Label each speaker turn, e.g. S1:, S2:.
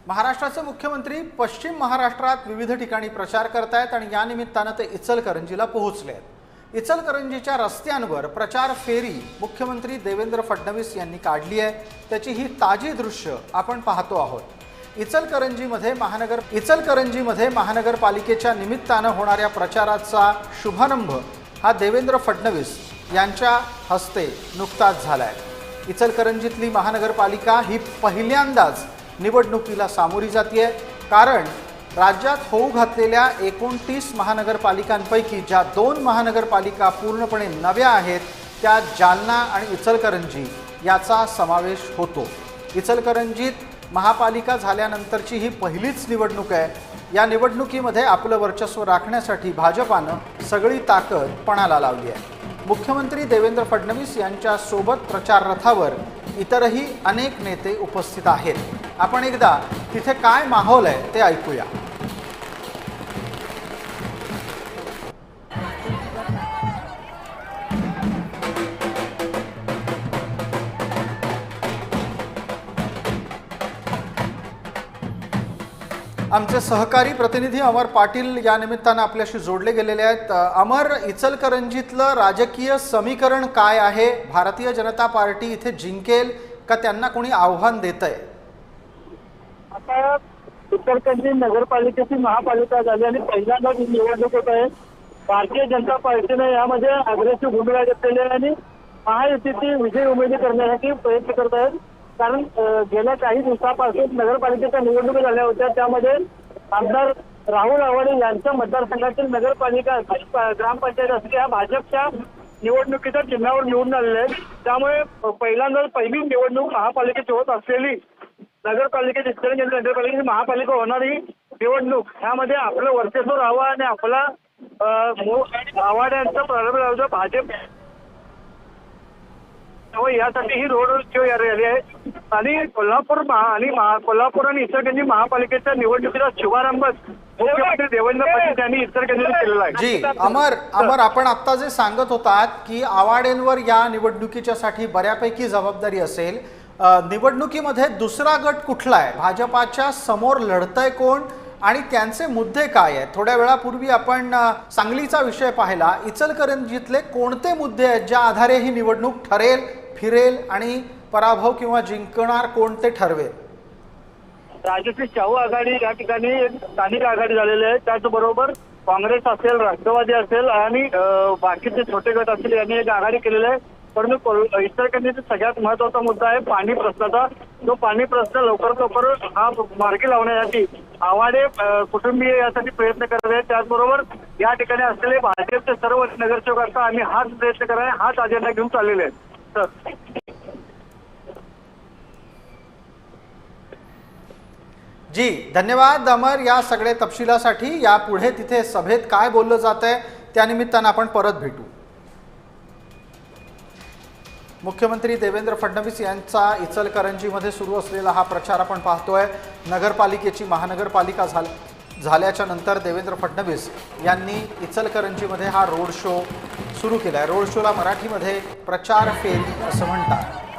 S1: महाराष्ट्राचे मुख्यमंत्री पश्चिम महाराष्ट्रात विविध ठिकाणी प्रचार करतायत आणि या निमित्ताने ते इचलकरंजीला पोहोचले आहेत। इचलकरंजीच्या रस्त्यांवर प्रचार फेरी मुख्यमंत्री देवेंद्र फडणवीस यांनी काढली आहे। त्याची ही ताजी दृश्य आपण पाहतो आहोत। इचलकरंजीमध्ये महानगरपालिकेच्या निमित्ताने होणाऱ्या प्रचाराचा शुभारंभ हा देवेंद्र फडणवीस यांच्या हस्ते नुकताच झालाय। इचलकरंजीतली महानगरपालिका ही पहिल्यांदाच निवडणुकीला सामोरी जाते आहे, कारण राज्यात होऊ घातलेल्या 29 महानगरपालिकांपैकी ज्या 2 महानगरपालिका पूर्णपणे नव्या आहेत त्या जालना आणि इचलकरंजी याचा समावेश होतो। इचलकरंजीत महापालिका झाल्यानंतरची ही पहिलीच निवडणूक आहे। या निवडणुकीमध्ये आपलं वर्चस्व राखण्यासाठी भाजपानं सगळी ताकद पणाला लावली आहे। मुख्यमंत्री देवेंद्र फडणवीस यांच्या सोबत प्रचार रथावर इतरही अनेक नेते उपस्थित आहेत। आपण एकदा तिथे काय माहोल आहे ते ऐकूया। आमचे सहकारी प्रतिनिधी अमर पाटील या निमित्ताने आपल्याशी जोडले गेलेले आहेत। अमर, इचलकरंजीतलं राजकीय समीकरण काय आहे? भारतीय जनता पार्टी इथे जिंकेल का त्यांना कोणी आव्हान देतंय?
S2: आता इचलकरंजी नगरपालिकेची महापालिका झाली आणि पहिल्यांदा निवडणूक होत आहे। भारतीय जनता पार्टीने यामध्ये अग्रेसिव्ह भूमिका घेतलेली आहे आणि महायुतीची विजय उमेदी करण्यासाठी प्रयत्न करत आहेत। कारण गेल्या काही दिवसापासून नगरपालिकेच्या निवडणुका झाल्या होत्या, त्यामध्ये आमदार राहुल आवाडे यांच्या मतदारसंघातील नगरपालिका ग्रामपंचायत असते या भाजपच्या निवडणुकीच्या चिन्हावर निवडून आलेले आहेत। त्यामुळे पहिल्यांदाच पहिली निवडणूक महापालिकेची होत असलेली नगरपालिकेची इचलकरंजी नगरपालिकेची महापालिका होणारी निवडणूक ह्यामध्ये आपलं वर्चस्व राहावं आणि आपला आवाड्यांचा प्रारंभ लावतो भाजप यासाठी ही रोड शो झाली आहे। आणि कोल्हापूर आणि इचलकरंजी महापालिकेच्या निवडणुकीचा शुभारंभ मुख्यमंत्री देवेंद्र फडणवीस यांनी इचलकरंजीत केलेला आहे।
S1: जी अमर, आपण आता जे सांगत होतात की आवाडेंवर या निवडणुकीच्यासाठी बऱ्यापैकी जबाबदारी असेल, निवडणुकीमध्ये दुसरा गट कुठला आहे? भाजपाच्या समोर लढतंय कोण आणि त्यांचे मुद्दे काय आहेत? थोड्या वेळापूर्वी आपण सांगलीचा विषय पाहिला। इचलकरंजीतले कोणते मुद्दे आहेत ज्या आधारे ही निवडणूक ठरेल, फिरेल आणि पराभव किंवा जिंकणार कोणते ठरवेल?
S2: राजकीय शाहू आघाडी या ठिकाणी एक स्थानिक आघाडी झालेली आहे। त्याचबरोबर काँग्रेस असेल, राष्ट्रवादी असेल आणि बाकीचे छोटे गट असतील यांनी एक आघाडी केलेली आहे। परंतु इचलकरंजीचा सगळ्यात महत्वाचा मुद्दा आहे पाणी प्रश्नाचा। तो पाणी प्रश्न लवकरात लवकर हा मार्गी लावण्यासाठी आवाडे कुटुंबीय यासाठी प्रयत्न करत आहेत। त्याचबरोबर या ठिकाणी असलेले भाजपचे सर्व नगरसेवक असतात आम्ही हाच प्रयत्न करणार, हाच अजेंडा घेऊन चाललेले आहेत।
S1: जी धन्यवाद अमर या सगळे तपशिलासाठी। यापुढे तिथे सभेत काय बोललं जात आहे त्यानिमित्तानं आपण परत भेटू। मुख्यमंत्री देवेंद्र फडणवीस यांचा इचलकरंजीमध्ये सुरू असलेला हा प्रचार आपण पाहतोय। नगरपालिकेची महानगरपालिका झाल्याच्या नंतर देवेंद्र फडणवीस यांनी इचलकरंजीमध्ये हा रोड शो सुरू केला आहे। रोड शोला मराठीमध्ये प्रचार फेरी असं म्हणतात।